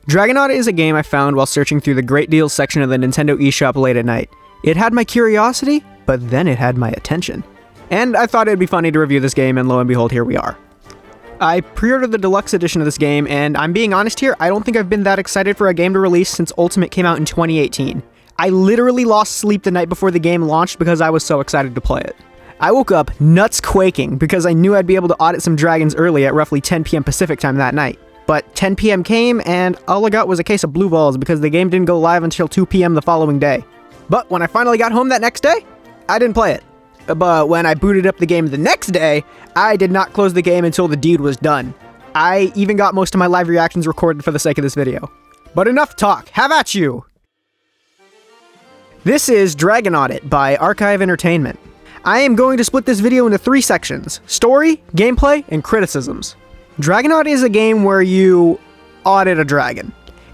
Dragon Audit is a game I found while searching through the Great Deals section of the Nintendo eShop late at night. It had my curiosity, but then it had my attention. And I thought it'd be funny to review this game, and lo and behold, here we are. I pre-ordered the deluxe edition of this game, and I'm being honest here, I don't think I've been that excited for a game to release since Ultimate came out in 2018. I literally lost sleep the night before the game launched because I was so excited to play it. I woke up nuts quaking because I knew I'd be able to audit some dragons early at roughly 10 p.m. Pacific time that night. But 10 p.m. came, and all I got was a case of blue balls because the game didn't go live until 2 p.m. the following day. But when I finally got home that next day, I didn't play it. But when I booted up the game the next day, I did not close the game until the deed was done. I even got most of my live reactions recorded for the sake of this video. But enough talk, have at you! This is Dragon Audit by Archive Entertainment. I am going to split this video into 3 sections: story, gameplay, and criticisms. Dragon Audit is a game where you audit a dragon.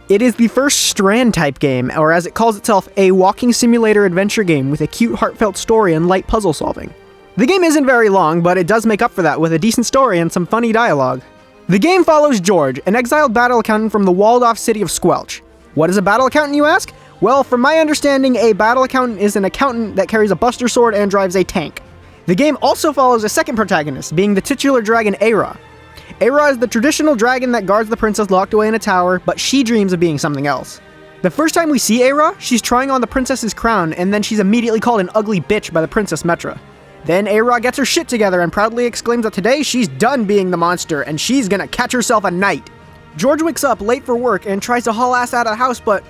It is the first Strand-type game, or as it calls itself, a walking simulator adventure game with a cute, heartfelt story and light puzzle solving. The game isn't very long, but it does make up for that with a decent story and some funny dialogue. The game follows George, an exiled battle accountant from the walled-off city of Squelch. What is a battle accountant, you ask? Well, from my understanding, a battle accountant is an accountant that carries a buster sword and drives a tank. The game also follows a second protagonist, being the titular dragon Aira. Aira is the traditional dragon that guards the princess locked away in a tower, but she dreams of being something else. The first time we see Aira, she's trying on the princess's crown, and then she's immediately called an ugly bitch by the Princess Metra. Then Aira gets her shit together and proudly exclaims that today she's done being the monster, and she's gonna catch herself a knight. George wakes up late for work and tries to haul ass out of the house, but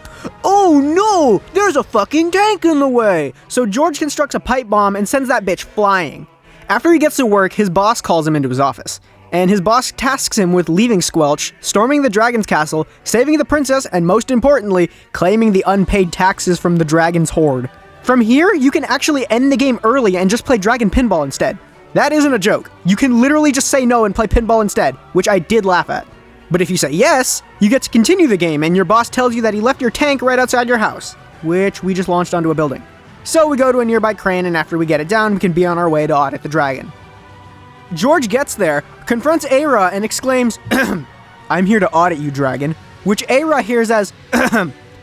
oh no, there's a fucking tank in the way! So George constructs a pipe bomb and sends that bitch flying. After he gets to work, his boss calls him into his office. And his boss tasks him with leaving Squelch, storming the dragon's castle, saving the princess, and most importantly, claiming the unpaid taxes from the dragon's hoard. From here, you can actually end the game early and just play Dragon Pinball instead. That isn't a joke. You can literally just say no and play pinball instead, which I did laugh at. But if you say yes, you get to continue the game, and your boss tells you that he left your tank right outside your house, which we just launched onto a building. So we go to a nearby crane, and after we get it down, we can be on our way to audit the dragon. George gets there, confronts Aira, and exclaims, "I'm here to audit you, dragon," which Aira hears as,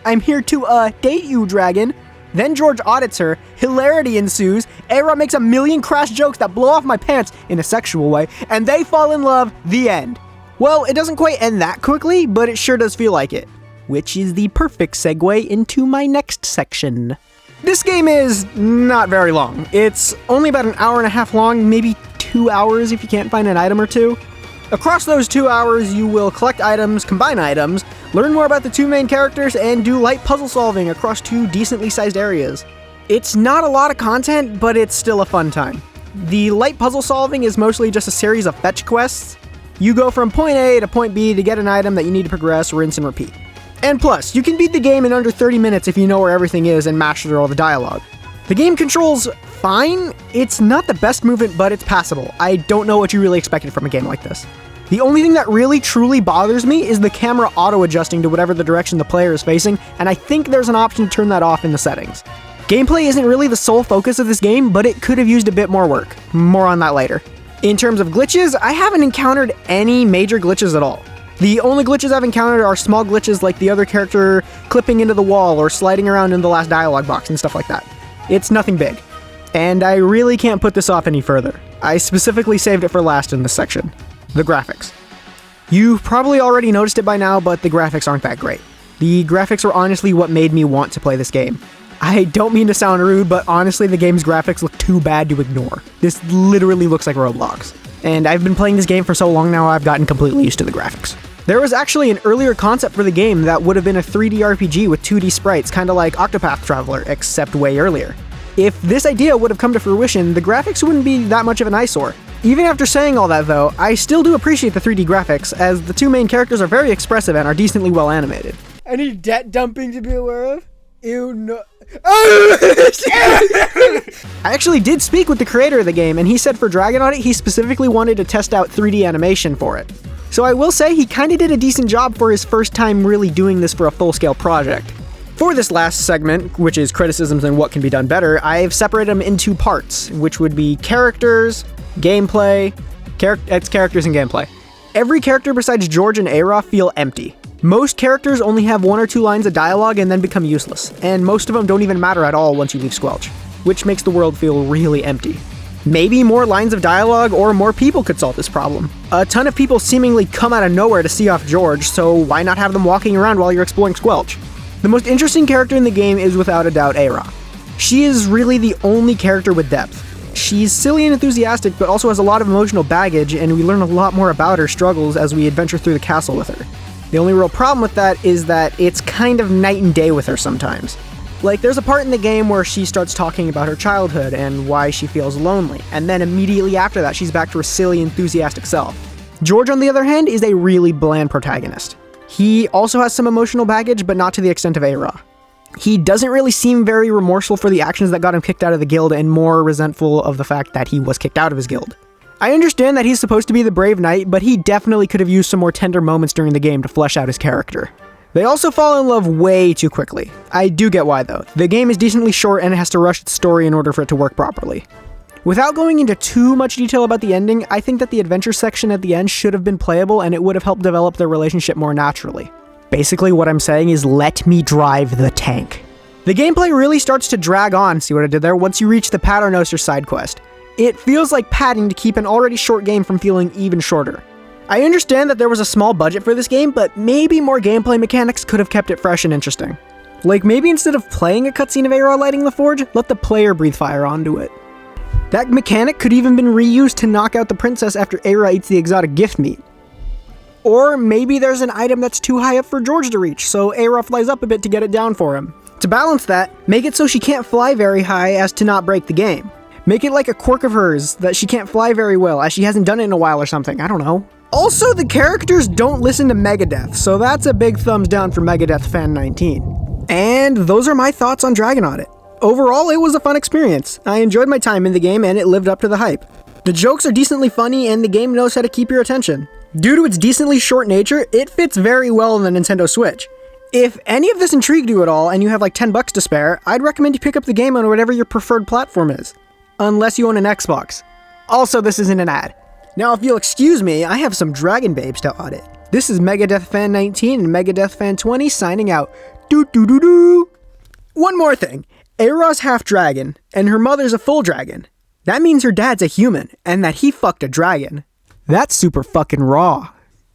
"I'm here to, date you, dragon." Then George audits her, hilarity ensues, Aira makes a million crass jokes that blow off my pants in a sexual way, and they fall in love, the end. Well, it doesn't quite end that quickly, but it sure does feel like it. Which is the perfect segue into my next section. This game is not very long. It's only about an hour and a half long, maybe 2 hours if you can't find an item or two. Across those 2 hours, you will collect items, combine items, learn more about the 2 main characters, and do light puzzle solving across 2 decently sized areas. It's not a lot of content, but it's still a fun time. The light puzzle solving is mostly just a series of fetch quests. You go from point A to point B to get an item that you need to progress, rinse, and repeat. And plus, you can beat the game in under 30 minutes if you know where everything is and master through all the dialogue. The game controls fine. It's not the best movement, but it's passable. I don't know what you really expected from a game like this. The only thing that really truly bothers me is the camera auto-adjusting to whatever the direction the player is facing, and I think there's an option to turn that off in the settings. Gameplay isn't really the sole focus of this game, but it could have used a bit more work. More on that later. In terms of glitches, I haven't encountered any major glitches at all. The only glitches I've encountered are small glitches like the other character clipping into the wall or sliding around in the last dialogue box and stuff like that. It's nothing big. And I really can't put this off any further. I specifically saved it for last in this section. The graphics. You've probably already noticed it by now, but the graphics aren't that great. The graphics were honestly what made me want to play this game. I don't mean to sound rude, but honestly the game's graphics look too bad to ignore. This literally looks like Roblox. And I've been playing this game for so long now I've gotten completely used to the graphics. There was actually an earlier concept for the game that would have been a 3D RPG with 2D sprites, kinda like Octopath Traveler, except way earlier. If this idea would have come to fruition, the graphics wouldn't be that much of an eyesore. Even after saying all that though, I still do appreciate the 3D graphics, as the 2 main characters are very expressive and are decently well animated. Any debt dumping to be aware of? Ew, no. I actually did speak with the creator of the game, and he said for Dragon Audit, he specifically wanted to test out 3D animation for it. So I will say he kinda did a decent job for his first time really doing this for a full-scale project. For this last segment, which is criticisms and what can be done better, I've separated them into parts, which would be characters, gameplay, characters and gameplay. Every character besides George and Aira feel empty. Most characters only have 1 or 2 lines of dialogue and then become useless, and most of them don't even matter at all once you leave Squelch, which makes the world feel really empty. Maybe more lines of dialogue or more people could solve this problem. A ton of people seemingly come out of nowhere to see off George, so why not have them walking around while you're exploring Squelch? The most interesting character in the game is without a doubt Aira. She is really the only character with depth. She's silly and enthusiastic, but also has a lot of emotional baggage, and we learn a lot more about her struggles as we adventure through the castle with her. The only real problem with that is that it's kind of night and day with her sometimes. Like, there's a part in the game where she starts talking about her childhood and why she feels lonely, and then immediately after that she's back to her silly, enthusiastic self. George, on the other hand, is a really bland protagonist. He also has some emotional baggage, but not to the extent of Aira. He doesn't really seem very remorseful for the actions that got him kicked out of the guild, and more resentful of the fact that he was kicked out of his guild. I understand that he's supposed to be the brave knight, but he definitely could have used some more tender moments during the game to flesh out his character. They also fall in love way too quickly. I do get why though. The game is decently short and it has to rush its story in order for it to work properly. Without going into too much detail about the ending, I think that the adventure section at the end should have been playable and it would have helped develop their relationship more naturally. Basically what I'm saying is let me drive the tank. The gameplay really starts to drag on, see what I did there, once you reach the Paternoster side quest. It feels like padding to keep an already short game from feeling even shorter. I understand that there was a small budget for this game, but maybe more gameplay mechanics could have kept it fresh and interesting. Like maybe instead of playing a cutscene of Aira lighting the forge, let the player breathe fire onto it. That mechanic could even been reused to knock out the princess after Aira eats the exotic gift meat. Or maybe there's an item that's too high up for George to reach, so Aira flies up a bit to get it down for him. To balance that, make it so she can't fly very high as to not break the game. Make it like a quirk of hers that she can't fly very well as she hasn't done it in a while or something, I don't know. Also, the characters don't listen to Megadeth, so that's a big thumbs down for Megadeth Fan 19. And those are my thoughts on Dragon Audit. Overall, it was a fun experience. I enjoyed my time in the game and it lived up to the hype. The jokes are decently funny and the game knows how to keep your attention. Due to its decently short nature, it fits very well on the Nintendo Switch. If any of this intrigued you at all and you have like $10 to spare, I'd recommend you pick up the game on whatever your preferred platform is. Unless you own an Xbox. Also, this isn't an ad. Now, if you'll excuse me, I have some Dragon Babes to audit. This is Megadeth Fan 19 and Megadeth Fan 20 signing out. Doo-doo-doo-doo! One more thing. Aira's half dragon, and her mother's a full dragon. That means her dad's a human, and that he fucked a dragon. That's super fucking raw.